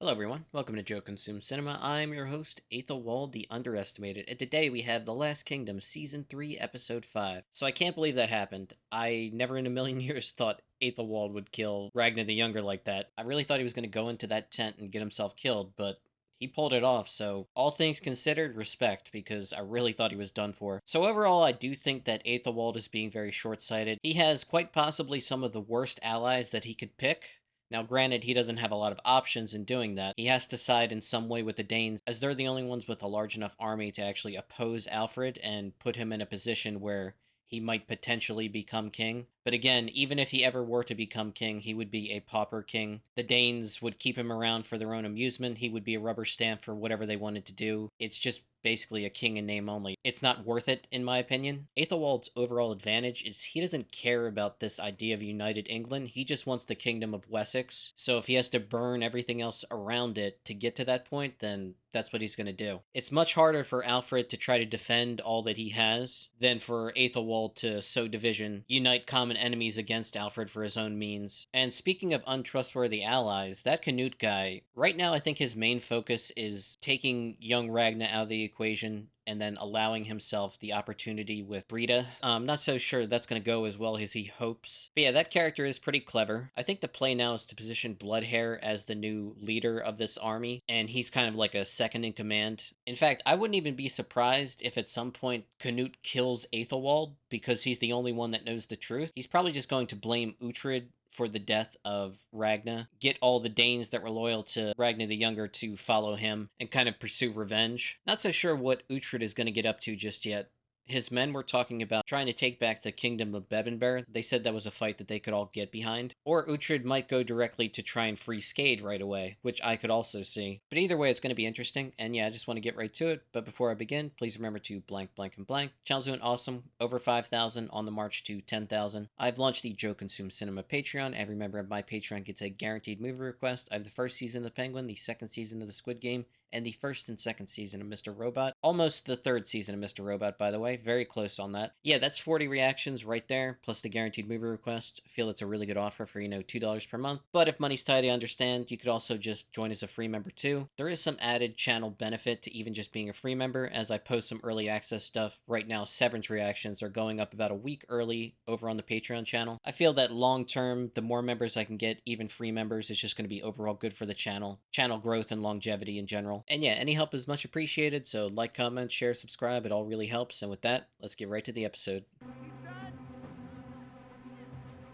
Hello everyone, welcome to Joe Consume Cinema. I'm your host, Aethelwald the Underestimated, and today we have The Last Kingdom, Season 3, Episode 5. So I can't believe that happened. I never in a million years thought Aethelwald would kill Ragnar the Younger like that. I really thought he was going to go into that tent and get himself killed, but he pulled it off, so all things considered, respect, because I really thought he was done for. So overall, I do think that Aethelwald is being very short-sighted. He has quite possibly some of the worst allies that he could pick. Now, granted, he doesn't have a lot of options in doing that. He has to side in some way with the Danes, as they're the only ones with a large enough army to actually oppose Alfred and put him in a position where he might potentially become king. But again, even if he ever were to become king, he would be a pauper king. The Danes would keep him around for their own amusement. He would be a rubber stamp for whatever they wanted to do. It's just basically a king in name only. It's not worth it, in my opinion. Aethelwald's overall advantage is he doesn't care about this idea of united England. He just wants the kingdom of Wessex. So if he has to burn everything else around it to get to that point, then that's what he's going to do. It's much harder for Alfred to try to defend all that he has than for Aethelwald to sow division, unite common enemies against Alfred for his own means. And speaking of untrustworthy allies, that Canute guy, right now I think his main focus is taking young Ragnar out of the equation and then allowing himself the opportunity with Brita. I'm not so sure that's going to go as well as he hopes. But yeah, that character is pretty clever. I think the play now is to position Bloodhair as the new leader of this army, and he's kind of like a second in command. In fact, I wouldn't even be surprised if at some point Canute kills Aethelwald because he's the only one that knows the truth. He's probably just going to blame Uhtred for the death of Ragnar, get all the Danes that were loyal to Ragnar the Younger to follow him, and kind of pursue revenge. Not so sure what Uhtred is going to get up to just yet. His men were talking about trying to take back the kingdom of Bebbanburg. They said that was a fight that they could all get behind. Or Uhtred might go directly to try and free Skade right away, which I could also see. But either way, it's going to be interesting, and yeah, I just want to get right to it. But before I begin, please remember to blank, blank, and blank. Channel's doing awesome, over 5,000 on the march to 10,000. I've launched the Joe Consume Cinema Patreon. Every member of my Patreon gets a guaranteed movie request. I have the first season of The Penguin, the second season of The Squid Game, and the first and second season of Mr. Robot. Almost the third season of Mr. Robot, by the way. Very close on that. Yeah, that's 40 reactions right there, plus the guaranteed movie request. I feel it's a really good offer for, $2 per month. But if money's tight, I understand. You could also just join as a free member too. There is some added channel benefit to even just being a free member, as I post some early access stuff. Right now, Severance reactions are going up about a week early over on the Patreon channel. I feel that long term, the more members I can get, even free members, is just going to be overall good for the channel growth and longevity in general. And yeah, any help is much appreciated, so like, comment, share, subscribe, it all really helps. And with that, let's get right to the episode. He's dead!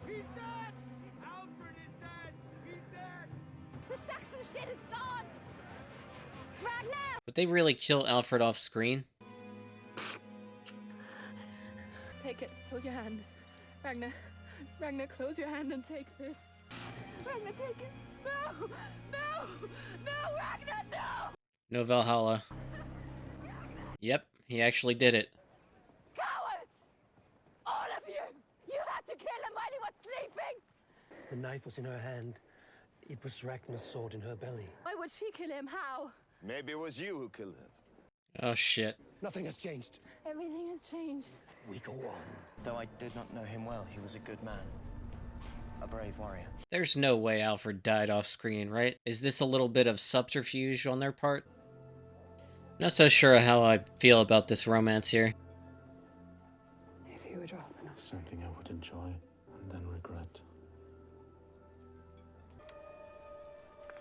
He's dead! Alfred is dead! He's dead! The Saxon shit is gone! Ragnar! Would they really kill Alfred off screen? Take it. Close your hand. Ragnar. Ragnar, close your hand and take this. Ragnar, take it. No! No! No, Ragnar, no! No Valhalla. Yep, he actually did it. Cowards! All of you! You had to kill him while he was sleeping! The knife was in her hand. It was Ragnar's sword in her belly. Why would she kill him? How? Maybe it was you who killed him. Oh shit. Nothing has changed. Everything has changed. We go on. Though I did not know him well, he was a good man. A brave warrior. There's no way Alfred died off screen, right? Is this a little bit of subterfuge on their part? Not so sure how I feel about this romance here. If you were dropping us. Something I would enjoy and then regret.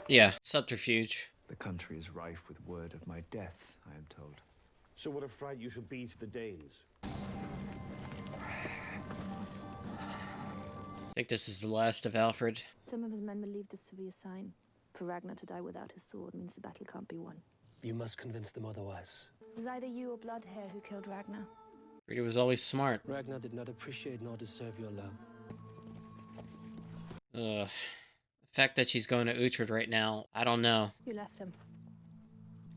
Yeah, subterfuge. The country is rife with word of my death, I am told. So what a fright you should be to the Danes. I think this is the last of Alfred. Some of his men believe this to be a sign. For Ragnar to die without his sword means the battle can't be won. You must convince them otherwise. It was either you or Bloodhair who killed Ragnar. Rita was always smart. Ragnar did not appreciate nor deserve your love. The fact that she's going to Uhtred right now, I don't know. You left him.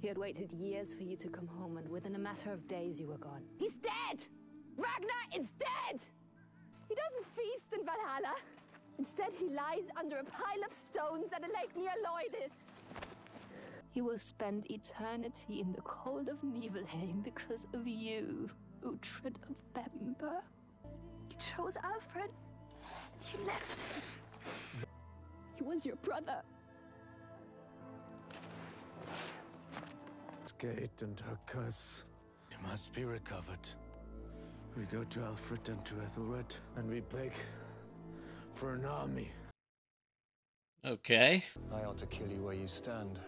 He had waited years for you to come home, and within a matter of days you were gone. He's dead! Ragnar is dead! He doesn't feast in Valhalla. Instead, he lies under a pile of stones at a lake near Loidis. He will spend eternity in the cold of Nibelheim because of you, Uhtred of Bebbanburg. You chose Alfred. You left him. He was your brother. gate and her curse. It must be recovered. We go to Alfred and to Ethelred, and we beg for an army. Okay. I ought to kill you where you stand,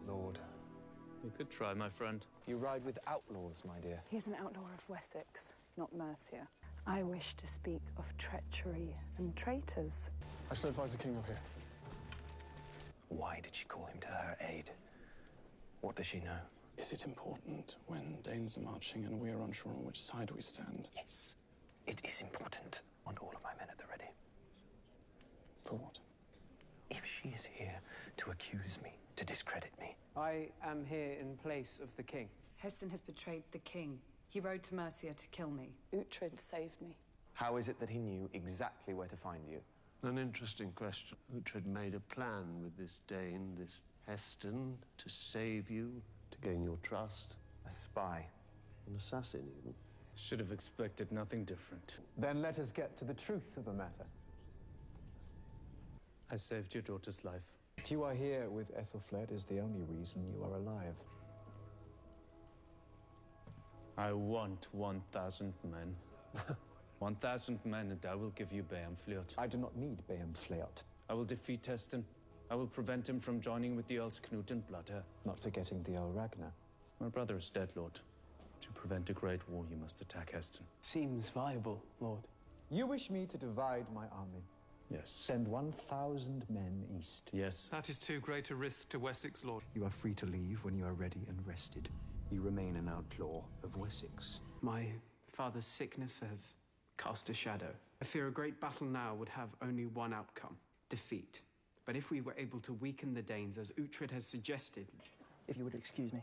Lord. You could try, my friend. You ride with outlaws, my dear. He's an outlaw of Wessex, not Mercia. I wish to speak of treachery and traitors. I shall advise the king of here. Why did she call him to her aid? What does she know? Is it important when Danes are marching and we are unsure on which side we stand? Yes, it is important. Want all of my men at the ready. For what? If she is here to accuse me, to discredit me. I am here in place of the king. Heston has betrayed the king. He rode to Mercia to kill me. Uhtred saved me. How is it that he knew exactly where to find you? An interesting question. Uhtred made a plan with this Dane, this Heston, to save you, to gain your trust. A spy. An assassin, even. Should have expected nothing different. Then let us get to the truth of the matter. I saved your daughter's life. You are here with Ethelflaed is the only reason you are alive. I want 1,000 men. 1,000 men, and I will give you Beamfleot. I do not need Beamfleot. I will defeat Heston. I will prevent him from joining with the Earls Knut and Bloodhair. Not forgetting the Earl Ragnar. My brother is dead, Lord. To prevent a great war, you must attack Heston. Seems viable, Lord. You wish me to divide my army? Yes. Send 1,000 men east. Yes. That is too great a risk to Wessex, Lord. You are free to leave when you are ready and rested. You remain an outlaw of Wessex. My father's sickness has cast a shadow. I fear a great battle now would have only one outcome: defeat. But if we were able to weaken the Danes, as Uhtred has suggested... If you would excuse me.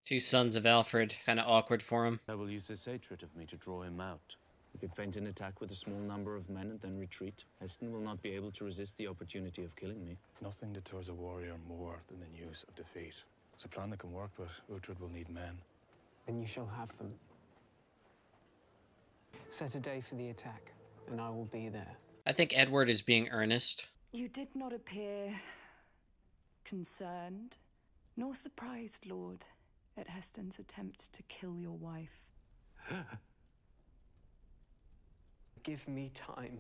Two sons of Alfred. Kind of awkward for him. I will use this hatred of me to draw him out. We could feint an attack with a small number of men and then retreat. Heston will not be able to resist the opportunity of killing me. Nothing deters a warrior more than the news of defeat. It's a plan that can work, but Uhtred will need men. Then you shall have them. Set a day for the attack, and I will be there. I think Edward is being earnest. You did not appear concerned, nor surprised, Lord, at Heston's attempt to kill your wife. Give me time.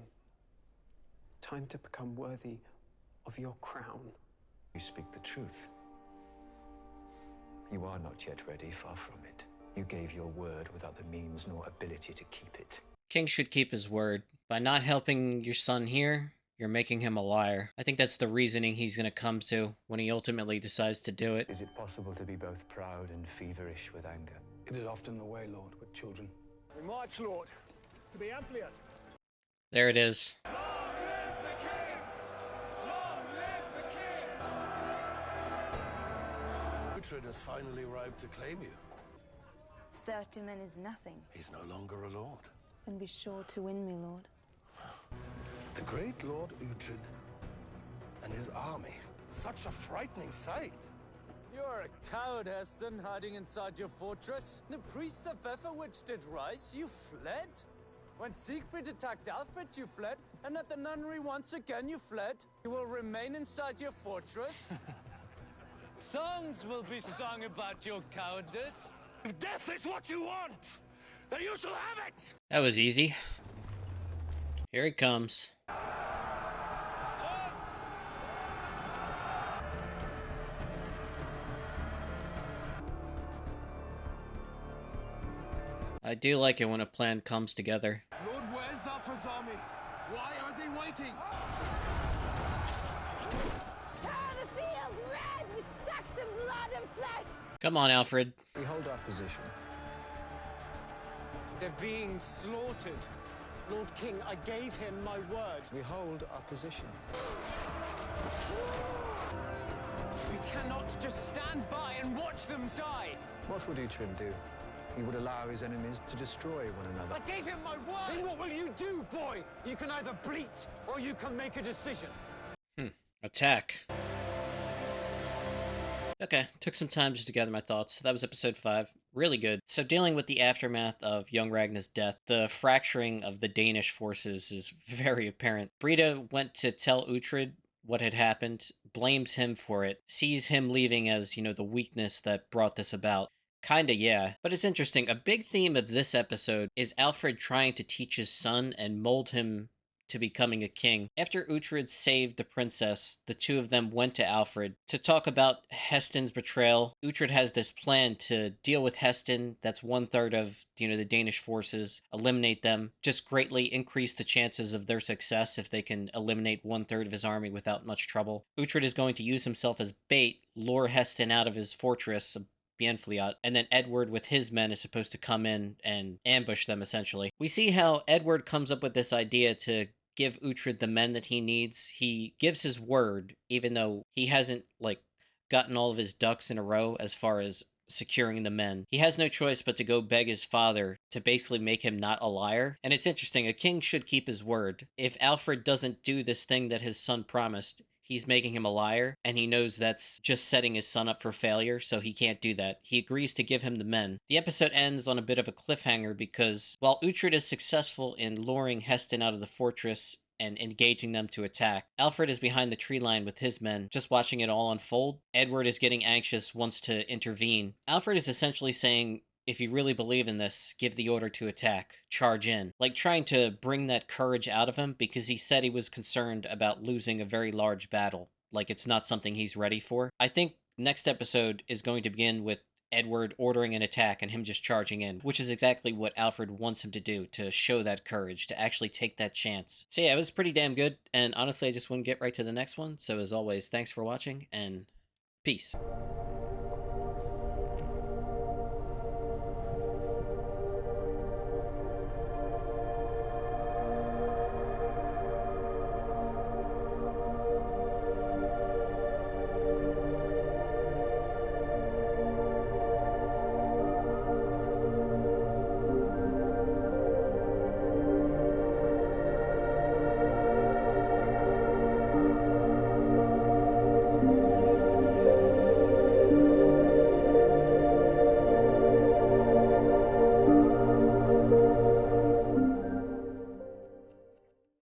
Time to become worthy of your crown. You speak the truth. You are not yet ready, far from it. You gave your word without the means nor ability to keep it. King should keep his word. By not helping your son here, you're making him a liar. I think that's the reasoning he's going to come to when he ultimately decides to do it. Is it possible to be both proud and feverish with anger? It is often the way, Lord, with children. We march, Lord, to Beamfleot. There it is. Long live the king! Long live the king! Uhtred has finally arrived to claim you. 30 men is nothing. He's no longer a lord. Then be sure to win me, Lord. The great Lord Uhtred and his army. Such a frightening sight. You're a coward, Heston, hiding inside your fortress. The priests of Ethelwich did rise. You fled. When Siegfried attacked Alfred, you fled. And at the nunnery once again, you fled. You will remain inside your fortress. Songs will be sung about your cowardice. If death is what you want, then you shall have it! That was easy. Here he comes. I do like it when a plan comes together. Lord, where's Zafra's army? Why are they waiting? Turn the field red with Saxon blood and flesh! Come on, Alfred. We hold our position. They're being slaughtered. Lord King, I gave him my word. We hold our position. We cannot just stand by and watch them die. What would Uhtred do? He would allow his enemies to destroy one another. I gave him my word! Then what will you do, boy? You can either bleat, or you can make a decision. Attack. Okay, took some time just to gather my thoughts. That was episode 5. Really good. So dealing with the aftermath of young Ragnar's death, the fracturing of the Danish forces is very apparent. Brida went to tell Uhtred what had happened, blames him for it, sees him leaving as, the weakness that brought this about. Kinda, yeah. But it's interesting. A big theme of this episode is Alfred trying to teach his son and mold him to becoming a king. After Uhtred saved the princess, the two of them went to Alfred to talk about Heston's betrayal. Uhtred has this plan to deal with Heston. That's 1/3 of, the Danish forces, eliminate them, just greatly increase the chances of their success if they can eliminate 1/3 of his army without much trouble. Uhtred is going to use himself as bait, lure Heston out of his fortress, Bienfliot, and then Edward with his men is supposed to come in and ambush them, essentially. We see how Edward comes up with this idea to give Uhtred the men that he needs. He gives his word, even though he hasn't, gotten all of his ducks in a row as far as securing the men. He has no choice but to go beg his father to basically make him not a liar. And it's interesting, a king should keep his word. If Alfred doesn't do this thing that his son promised, he's making him a liar, and he knows that's just setting his son up for failure, so he can't do that. He agrees to give him the men. The episode ends on a bit of a cliffhanger because while Uhtred is successful in luring Heston out of the fortress and engaging them to attack, Alfred is behind the tree line with his men, just watching it all unfold. Edward is getting anxious, wants to intervene. Alfred is essentially saying, if you really believe in this, give the order to attack, charge in. Trying to bring that courage out of him because he said he was concerned about losing a very large battle. It's not something he's ready for. I think next episode is going to begin with Edward ordering an attack and him just charging in, which is exactly what Alfred wants him to do, to show that courage, to actually take that chance. So yeah, it was pretty damn good, and honestly, I just want to get right to the next one. So as always, thanks for watching, and peace.